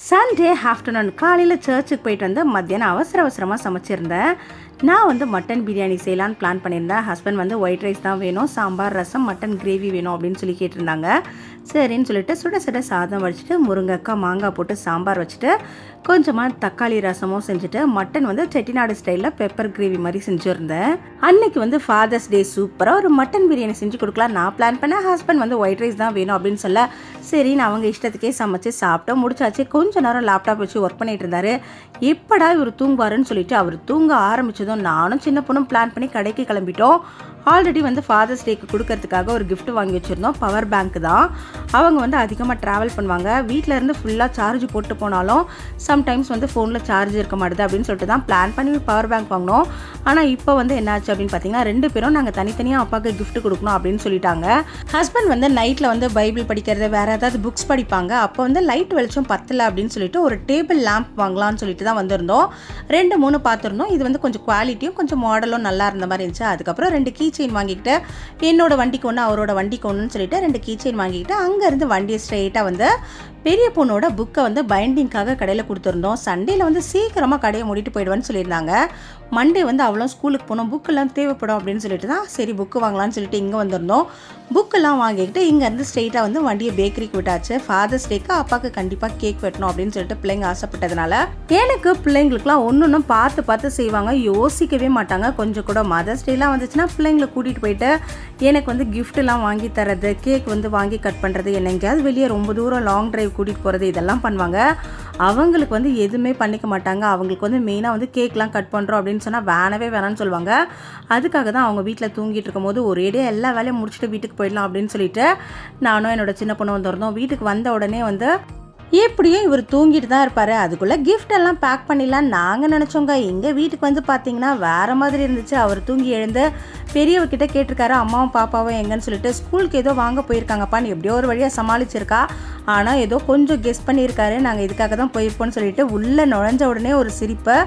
Sunday afternoon காலையில் சர்ச்சுக்கு போயிட்டு வந்து மத்தியானம் அவசரமாக சமைச்சிருந்தேன். நான் மட்டன் பிரியாணி செய்யலான்னு பிளான் பண்ணியிருந்தேன். ஹஸ்பண்ட் ஒயிட் ரைஸ் தான் வேணும், சாம்பார், ரசம், மட்டன் கிரேவி வேணும் அப்படின்னு சொல்லி கேட்டிருந்தாங்க. சரின்னு சொல்லிட்டு சுட சுட சாதம் வச்சுட்டு முருங்கைக்காய் மாங்காய் போட்டு சாம்பார் வச்சுட்டு கொஞ்சமாக தக்காளி ரசமும் செஞ்சுட்டு மட்டன் செட்டிநாடு ஸ்டைலில் பெப்பர் கிரேவி மாதிரி செஞ்சுருந்தேன். அன்னைக்கு ஃபாதர்ஸ் டே சூப்பராக ஒரு மட்டன் பிரியாணி செஞ்சு கொடுக்கலாம் நான் பிளான் பண்ணேன். ஹஸ்பண்ட் ஒயிட் ரைஸ் தான் வேணும் அப்படின்னு சொல்ல சரின்னு அவங்க இஷ்டத்துக்கே சமைச்சு சாப்பிட்டோம், முடிச்சாச்சு. கொஞ்ச நேரம் லேப்டாப் வச்சு ஒர்க் பண்ணிட்டு இருந்தாரு. எப்படா இவர் தூங்குவாருன்னு சொல்லிட்டு அவர் தூங்க ஆரம்பிச்சதும் நானும் சின்ன பொண்ணும் பிளான் பண்ணி கடைக்கு கிளம்பிட்டோம். ஆல்ரெடி ஃபாதர்ஸ் டேக்கு கொடுக்கறதுக்காக ஒரு கிஃப்ட் வாங்கி வச்சுருந்தோம். பவர் பேங்க் தான். அவங்க அதிகமாக ட்ராவல் பண்ணுவாங்க. வீட்டில் இருந்து ஃபுல்லாக சார்ஜ் போட்டு போனாலும் சம்டைம்ஸ் ஃபோனில் சார்ஜ் இருக்க மாட்டுது அப்படின்னு சொல்லிட்டு தான் பிளான் பண்ணி பவர் பேங்க் வாங்கினோம். ஆனால் இப்போ என்னாச்சு அப்படின்னு பார்த்தீங்கன்னா 2 பேரும் நாங்கள் தனித்தனியாக அப்பாவுக்கு கிஃப்ட் கொடுக்கணும் அப்படின்னு சொல்லிட்டாங்க. ஹஸ்பண்ட் நைட்டில் பைபிள் படிக்கிறது, வேறு ஏதாவது புக்ஸ் படிப்பாங்க. அப்போ லைட் வெளிச்சம் பத்தலை அப்படின்னு சொல்லிட்டு ஒரு டேபிள் லேம்ப் வாங்கலாம்னு சொல்லிட்டு தான் வந்திருந்தோம். 2-3 பார்த்துருந்தோம். இது கொஞ்சம் குவாலிட்டியும் கொஞ்சம் மாடலும் நல்லா இருந்த மாதிரி இருந்துச்சு. அதுக்கப்புறம் 2 கீ செயின் வாங்கிக்கிட்டு என்னோட வண்டிக்கு ஒன்று அவரோட வண்டிக்கு ஒன்றுன்னு சொல்லிட்டு 2 கீ செயின் வாங்கிக்கிட்டு அங்கேருந்து வண்டியை ஸ்ட்ரெயிட்டாக பெரிய பொண்ணோட புக்கை பைண்டிங்காக கடையில் கொடுத்துருந்தோம். சண்டேல சீக்கிரமாக கடையை மூடிட்டு போயிடுவேன்னு சொல்லியிருந்தாங்க. மண்டே அவ்வளோ ஸ்கூலுக்கு போனோம், புக்கெல்லாம் தேவைப்படும் அப்படின்னு சொல்லிட்டு தான் சரி புக்கு வாங்கலாம்னு சொல்லிட்டு இங்கே வந்திருந்தோம். புக்கெல்லாம் வாங்கிக்கிட்டு இங்கேருந்து ஸ்ட்ரெயிட்டாக வண்டியை பேக்கரிக்கு விட்டாச்சு. ஃபாதர்ஸ் டேக்கு அப்பாவுக்கு கண்டிப்பாக கேக் வெட்டணும் அப்படின்னு சொல்லிட்டு பிள்ளைங்க ஆசைப்பட்டதுனால எனக்கு பிள்ளைங்களுக்குலாம் ஒன்று பார்த்து செய்வாங்க, யோசிக்கவே மாட்டாங்க கொஞ்சம் கூட. மதர்ஸ் டேலாம் வந்துச்சுன்னா பிள்ளைங்களை கூட்டிகிட்டு போயிட்டு எனக்கு கிஃப்ட்லாம் வாங்கி தரது, கேக் வாங்கி கட் பண்ணுறது, என்ன எங்கேயாவது வெளியே ரொம்ப தூரம் லாங் டிரைவ் கூட்டிகிட்டு போகிறது இதெல்லாம் பண்ணுவாங்க. அவங்களுக்கு எதுவுமே பண்ணிக்க மாட்டாங்க. அவங்களுக்கு மெயினாக கேக்லாம் கட் பண்ணுறோம் அப்படின்னு சொன்னால் வேணான்னு சொல்லுவாங்க. அதுக்காக தான் அவங்க வீட்டில் தூங்கிட்டு இருக்கும்போது ஒரேடியாக எல்லா வேலையும் முடிச்சுட்டு வீட்டுக்கு போயிடலாம் அப்படின்னு சொல்லிட்டு நானும் என்னோட சின்ன பொண்ணு வந்திருந்தோம். வீட்டுக்கு வந்த உடனே எப்படியும் இவர் தூங்கிட்டு தான் இருப்பார். அதுக்குள்ளே கிஃப்ட் எல்லாம் பேக் பண்ணிடலாம் நாங்கள் நினச்சோங்க. எங்கள் வீட்டுக்கு பார்த்தீங்கன்னா வேறு மாதிரி இருந்துச்சு. அவர் தூங்கி எழுந்து பெரியவர்கிட்ட கேட்டிருக்காரு, அம்மாவும் பாப்பாவும் எங்கன்னு சொல்லிட்டு. ஸ்கூலுக்கு ஏதோ வாங்க போயிருக்காங்கப்பான்னு எப்படியோ ஒரு வழியாக சமாளிச்சிருக்கா. ஆனால் ஏதோ கொஞ்சம் கெஸ் பண்ணியிருக்காரு, நாங்கள் இதுக்காக தான் போயிருப்போம்னு சொல்லிட்டு. உள்ளே நுழைஞ்ச உடனே ஒரு சிரிப்பை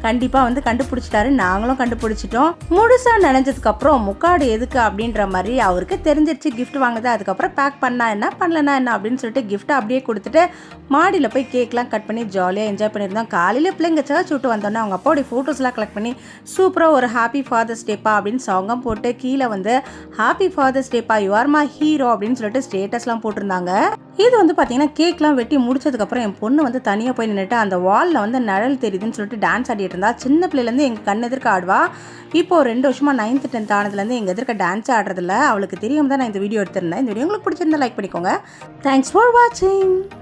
கண்டிப்பாக கண்டுபிடிச்சிட்டாரு. நாங்களும் கண்டுபிடிச்சிட்டோம். முழுசாக நினைஞ்சதுக்கப்புறம் முக்காடு எதுக்கு அப்படின்ற மாதிரி அவருக்கு தெரிஞ்சிருச்சு கிஃப்ட் வாங்குது. அதுக்கப்புறம் பேக் பண்ணா என்ன பண்ணலன்னா என்ன அப்படின்னு சொல்லிட்டு கிஃப்ட்டை அப்படியே கொடுத்துட்டு மாடியில் போய் கேக்லாம் கட் பண்ணி ஜாலியாக என்ஜாய் பண்ணியிருந்தோம். காலையில் பிள்ளைங்க சர்ச் விட்டு வந்தோன்னே அவங்க அப்பாவுடைய ஃபோட்டோஸ்லாம் கலெக்ட் பண்ணி சூப்பராக ஒரு ஹாப்பி ஃபாதர்ஸ் டேப்பா அப்படின்னு சாங்கம் போட்டு கீழே ஹாப்பி ஃபாதர்ஸ் டேப்பா யூ ஆர் மை ஹீரோ அப்படின்னு சொல்லிட்டு ஸ்டேட்டஸ்லாம் போட்டிருந்தாங்க. இது பார்த்தீங்கன்னா கேக்லாம் வெட்டி முடிச்சதுக்கப்புறம் என் பொண்ணு தனியாக போய் நின்றுட்டு அந்த வாலில் நிழல் தெரியுதுன்னு சொல்லிட்டு டான்ஸ் ஆடிட்டு இருந்தா. சின்ன பிள்ளைலேருந்து எங்கள் கண் எதிர்க்க ஆடுவா. இப்போது 2 வருஷமாக 9th 10th ஆனதுலேருந்து எங்கள் எதிர்க்க டான்ஸ் ஆடுறதில்ல. அவளுக்கு தெரியும் தான் நான் இந்த வீடியோ எடுத்திருந்தேன். இந்த வீடியோ உங்களுக்கு பிடிச்சிருந்தா லைக் பண்ணிக்கோங்க. தேங்க்ஸ் ஃபார் வாட்சிங்.